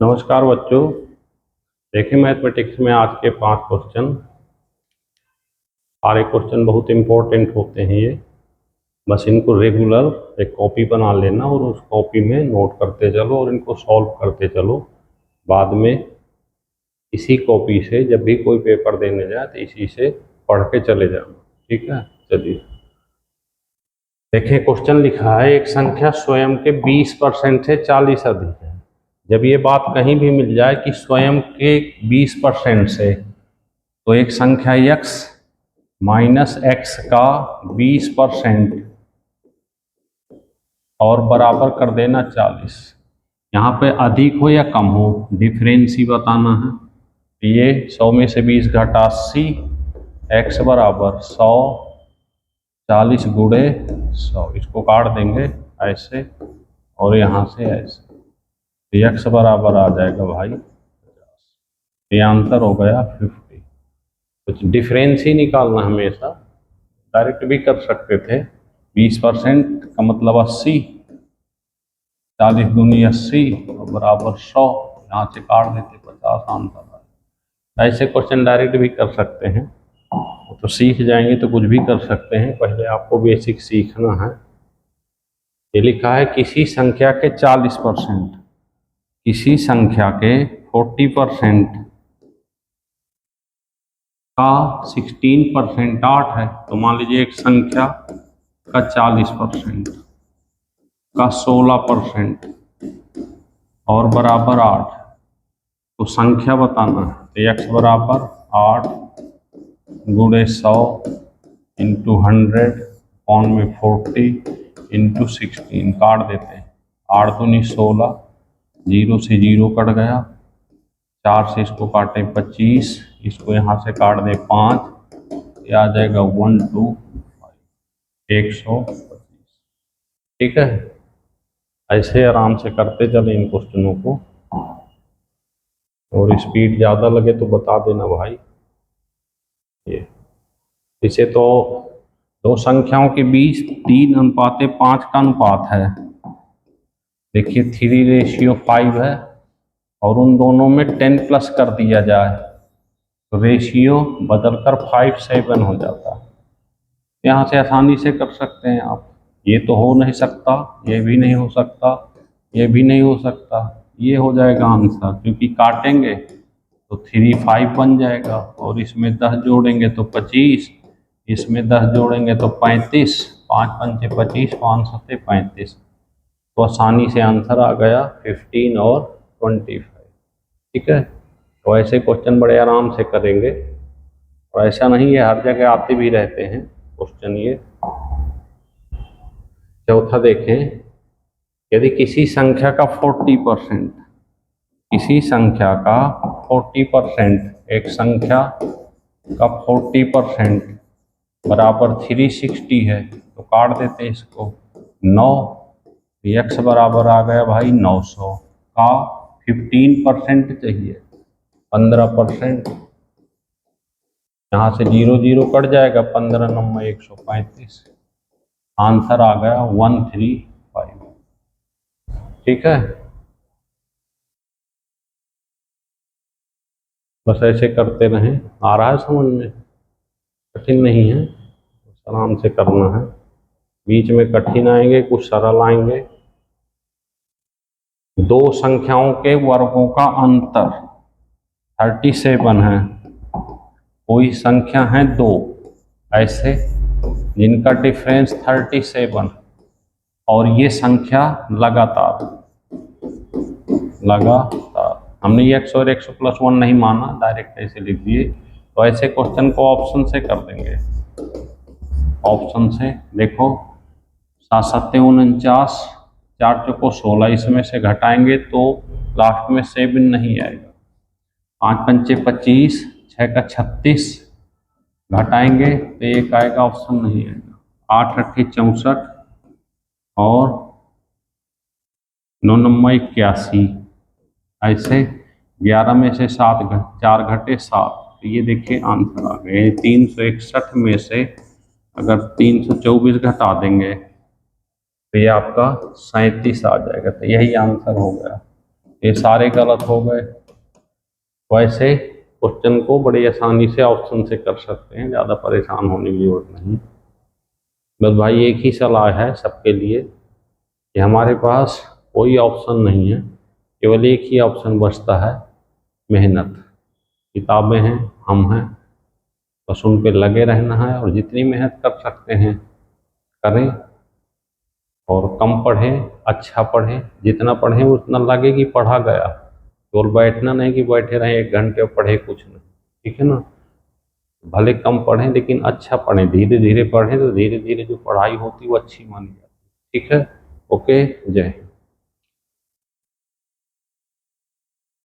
नमस्कार बच्चों। देखिए मैथमेटिक्स में आज के 5 क्वेश्चन। सारे क्वेश्चन बहुत इम्पोर्टेंट होते हैं ये। बस इनको रेगुलर एक कॉपी बना लेना और उस कॉपी में नोट करते चलो और इनको सॉल्व करते चलो। बाद में इसी कॉपी से जब भी कोई पेपर देने जाए तो इसी से पढ़ के चले जाओ। ठीक है, चलिए देखिए। क्वेश्चन लिखा है एक संख्या स्वयं के 20% से 40 अधिक है। जब ये बात कहीं भी मिल जाए कि स्वयं के 20% से, तो एक संख्या x माइनस एक्स का 20% और बराबर कर देना 40। यहाँ पे अधिक हो या कम हो डिफरेंस ही बताना है। ये 100 में से 20 घटा 80, x बराबर 100, 40 गुणे 100, इसको काट देंगे ऐसे और यहाँ से ऐसे, तो x बराबर आ जाएगा भाई 50। ये आंसर हो गया 50। कुछ डिफरेंस ही निकालना, हमेशा डायरेक्ट भी कर सकते थे। 20% का मतलब 80, 40 दूनी 80 और बराबर 100, यहाँ से काट देते 50, आंसर। ऐसे क्वेश्चन डायरेक्ट भी कर सकते हैं, तो सीख जाएंगे तो कुछ भी कर सकते हैं। पहले आपको बेसिक सीखना है। ये लिखा है किसी संख्या के 40%, किसी संख्या के 40% का 16% 8 है। तो मान लीजिए एक संख्या का 40% का 16% और बराबर 8, तो संख्या बताना है। तो x बराबर 8 गुणे 100 इंटू 100 पौन में 40 इंटू 16, काट देते हैं। 8 दूनी 16, 0 से 0 कट गया, 4 से इसको काटे 25, इसको यहाँ से काट दें 5, ये आ जाएगा 125। ठीक है, ऐसे आराम से करते चले इन क्वेश्चनों को, और स्पीड ज़्यादा लगे तो बता देना भाई। ये इसे तो दो संख्याओं के बीच 3:5 का अनुपात है। देखिए 3:5 है और उन दोनों में 10 प्लस कर दिया जाए तो रेशियो बदलकर 5:7 हो जाता है। यहाँ से आसानी से कर सकते हैं आप। ये तो हो नहीं सकता, ये भी नहीं हो सकता, ये भी नहीं हो सकता, ये हो जाएगा आंसर, क्योंकि काटेंगे तो 3 5 बन जाएगा और इसमें 10 जोड़ेंगे तो 25, इसमें 10 जोड़ेंगे तो 35, 5 पंचे 25, 5 सत्ते 35। तो आसानी से आंसर आ गया 15 और 25। ठीक है, तो ऐसे क्वेश्चन बड़े आराम से करेंगे, और ऐसा नहीं है हर जगह आते भी रहते हैं क्वेश्चन ये। चौथा देखें, यदि किसी संख्या का 40%, किसी संख्या का 40%, एक संख्या का 40% बराबर 360 है, तो काट देते हैं इसको 9, x बराबर आ गया भाई 900 का 15% चाहिए 15%। यहाँ से 0 0 कट जाएगा, 15 9 135, आंसर आ गया 135। ठीक है, बस ऐसे करते रहें। आ रहा है समझ में? कठिन नहीं है, आराम से करना है। बीच में कठिन आएंगे, कुछ सरल आएंगे। दो संख्याओं के वर्गों का अंतर 37 है। कोई संख्या है दो ऐसे जिनका डिफरेंस 37, और ये संख्या लगातार हमने ये x और x प्लस 1 नहीं माना, डायरेक्ट ऐसे लिख दिए। तो ऐसे क्वेश्चन को ऑप्शन से कर देंगे। ऑप्शन से देखो, 7 सत्ते 49, 4 चौको 16, इसमें से घटाएंगे तो लास्ट में 7 नहीं आएगा। 5 पंचे 25, 6 का 36, घटाएंगे तो एक आएगा, ऑप्शन नहीं आएगा। 8 अट्ठे 64 और 9 9 81, ऐसे 11 में से 7 4 घटे 7, तो ये देखिए आंसर आ गए। 361 में से अगर 324 घटा देंगे तो ये आपका 37 आ जाएगा। तो यही आंसर हो गया। ये सारे गलत हो गए। वैसे क्वेश्चन को बड़ी आसानी से ऑप्शन से कर सकते हैं, ज़्यादा परेशान होने की जरूरत नहीं। बस भाई एक ही सलाह है सबके लिए कि हमारे पास कोई ऑप्शन नहीं है, केवल एक ही ऑप्शन बचता है, मेहनत। किताबें हैं, हम हैं, बस उन पे लगे रहना है और जितनी मेहनत कर सकते हैं करें, और कम पढ़ें, अच्छा पढ़ें, जितना पढ़ें उतना लगे कि पढ़ा गया। केवल बैठना नहीं कि बैठे रहें 1 घंटे और पढ़े कुछ नहीं, ठीक है ना। भले कम पढ़ें लेकिन अच्छा पढ़ें, धीरे धीरे पढ़ें, तो धीरे धीरे जो पढ़ाई होती है वो अच्छी मानी जाती है। ठीक है, ओके, जय हिंद।